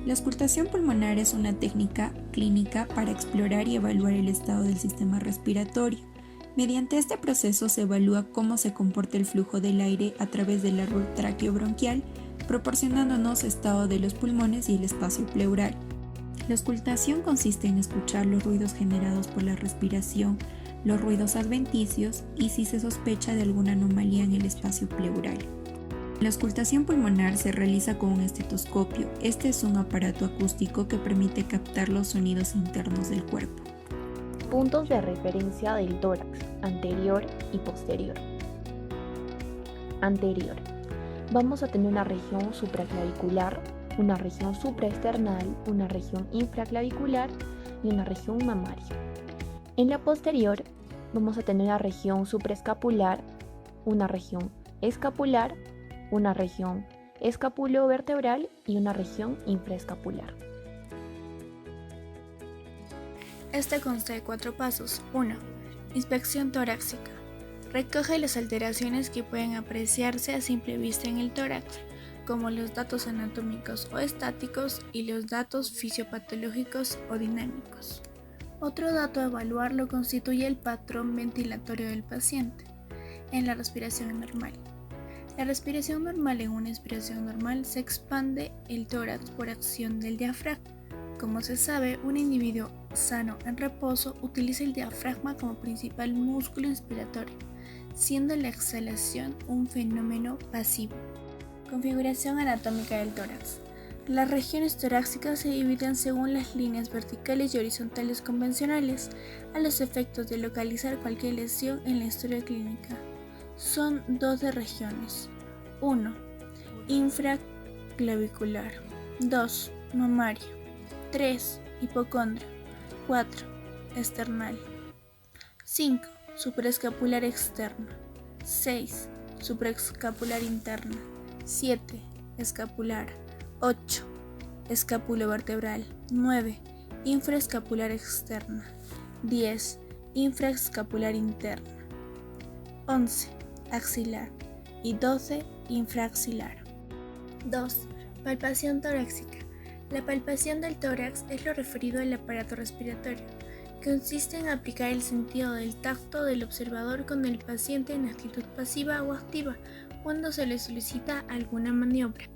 La auscultación pulmonar es una técnica clínica para explorar y evaluar el estado del sistema respiratorio. Mediante este proceso se evalúa cómo se comporta el flujo del aire a través del árbol tráqueo-bronquial, proporcionándonos estado de los pulmones y el espacio pleural. La auscultación consiste en escuchar los ruidos generados por la respiración, los ruidos adventicios y si se sospecha de alguna anomalía en el espacio pleural. La auscultación pulmonar se realiza con un estetoscopio. Este es un aparato acústico que permite captar los sonidos internos del cuerpo. Puntos de referencia del tórax, anterior y posterior. Anterior. Vamos a tener una región supraclavicular, una región supraesternal, una región infraclavicular y una región mamaria. En la posterior vamos a tener una región supraescapular, una región escapular, una región escapulovertebral y una región infraescapular. Este consta de 4 pasos. 1. Inspección torácica. Recoge las alteraciones que pueden apreciarse a simple vista en el tórax, como los datos anatómicos o estáticos y los datos fisiopatológicos o dinámicos. Otro dato a evaluar lo constituye el patrón ventilatorio del paciente en la respiración normal. La respiración normal. En una respiración normal se expande el tórax por acción del diafragma. Como se sabe, un individuo sano en reposo utiliza el diafragma como principal músculo inspiratorio, siendo la exhalación un fenómeno pasivo. Configuración anatómica del tórax. Las regiones torácicas se dividen según las líneas verticales y horizontales convencionales, a los efectos de localizar cualquier lesión en la historia clínica. Son 12 regiones. 1. Infraclavicular. 2. Mamaria. 3. Hipocondria. 4. Esternal. 5. Supraescapular externa. 6. Supraescapular interna. 7. Escapular. 8. Escapulovertebral. 9. Infraescapular externa. 10. Infraescapular interna. 11. Axilar. Y 12. Infraaxilar. 2. Palpación torácica. La palpación del tórax es lo referido al aparato respiratorio. Consiste en aplicar el sentido del tacto del observador con el paciente en actitud pasiva o activa cuando se le solicita alguna maniobra.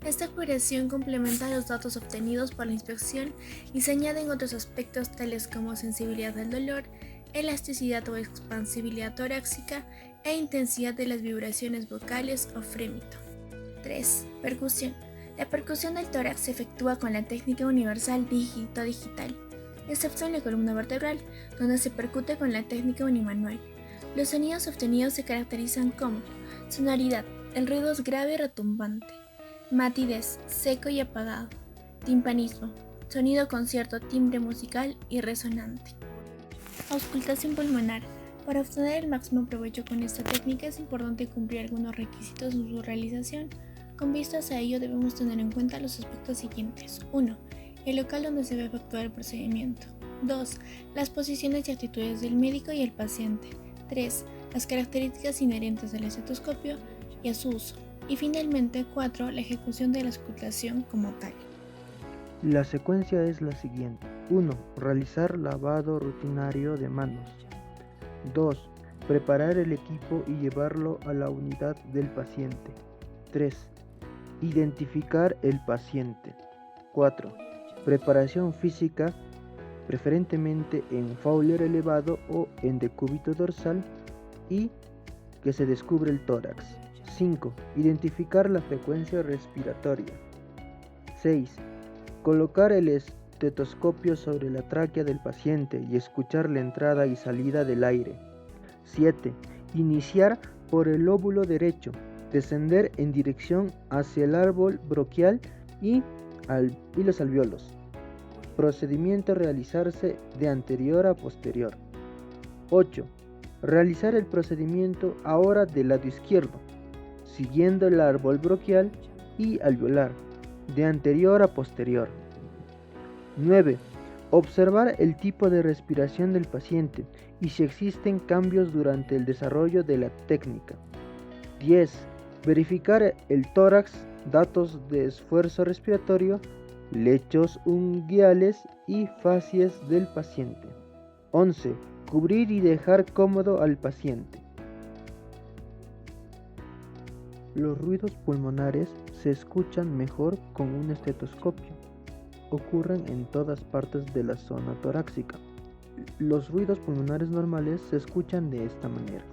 Esta exploración complementa los datos obtenidos por la inspección y se añaden otros aspectos tales como sensibilidad al dolor, elasticidad o expansibilidad torácica e intensidad de las vibraciones vocales o frémito. 3. Percusión. La percusión del tórax se efectúa con la técnica universal dígito-digital, excepto en la columna vertebral, donde se percute con la técnica unimanual. Los sonidos obtenidos se caracterizan como sonoridad, el ruido es grave y retumbante; matidez, seco y apagado; timpanismo, sonido con cierto timbre musical y resonante. Auscultación pulmonar. Para obtener el máximo provecho con esta técnica es importante cumplir algunos requisitos en su realización. Con vistas a ello debemos tener en cuenta los aspectos siguientes. 1. El local donde se va a efectuar el procedimiento. 2. Las posiciones y actitudes del médico y el paciente. 3. Las características inherentes al estetoscopio y a su uso. Y finalmente, 4. La ejecución de la auscultación como tal. La secuencia es la siguiente. 1. Realizar lavado rutinario de manos. 2. Preparar el equipo y llevarlo a la unidad del paciente. 3. Identificar el paciente. 4. Preparación física, preferentemente en Fowler elevado o en decúbito dorsal, y que se descubre el tórax. 5. Identificar la frecuencia respiratoria. 6. Colocar el estetoscopio sobre la tráquea del paciente y escuchar la entrada y salida del aire. 7. Iniciar por el lóbulo derecho, descender en dirección hacia el árbol bronquial y los alvéolos. Procedimiento realizarse de anterior a posterior. 8. Realizar el procedimiento ahora del lado izquierdo, siguiendo el árbol bronquial y alveolar, de anterior a posterior. 9. Observar el tipo de respiración del paciente y si existen cambios durante el desarrollo de la técnica. 10. Verificar el tórax, datos de esfuerzo respiratorio lechos unguiales y facies del paciente. 11. Cubrir y dejar cómodo al paciente. Los ruidos pulmonares se escuchan mejor con un estetoscopio. Ocurren en todas partes de la zona torácica. Los ruidos pulmonares normales se escuchan de esta manera.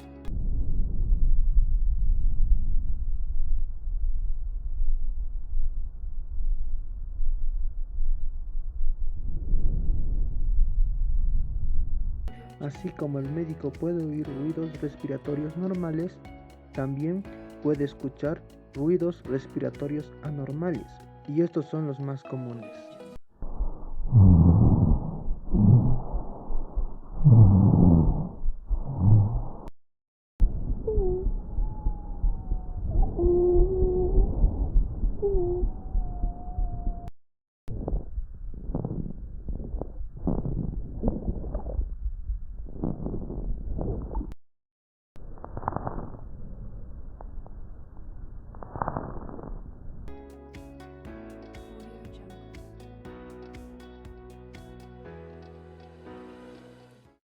Así como el médico puede oír ruidos respiratorios normales, también puede escuchar ruidos respiratorios anormales, y estos son los más comunes.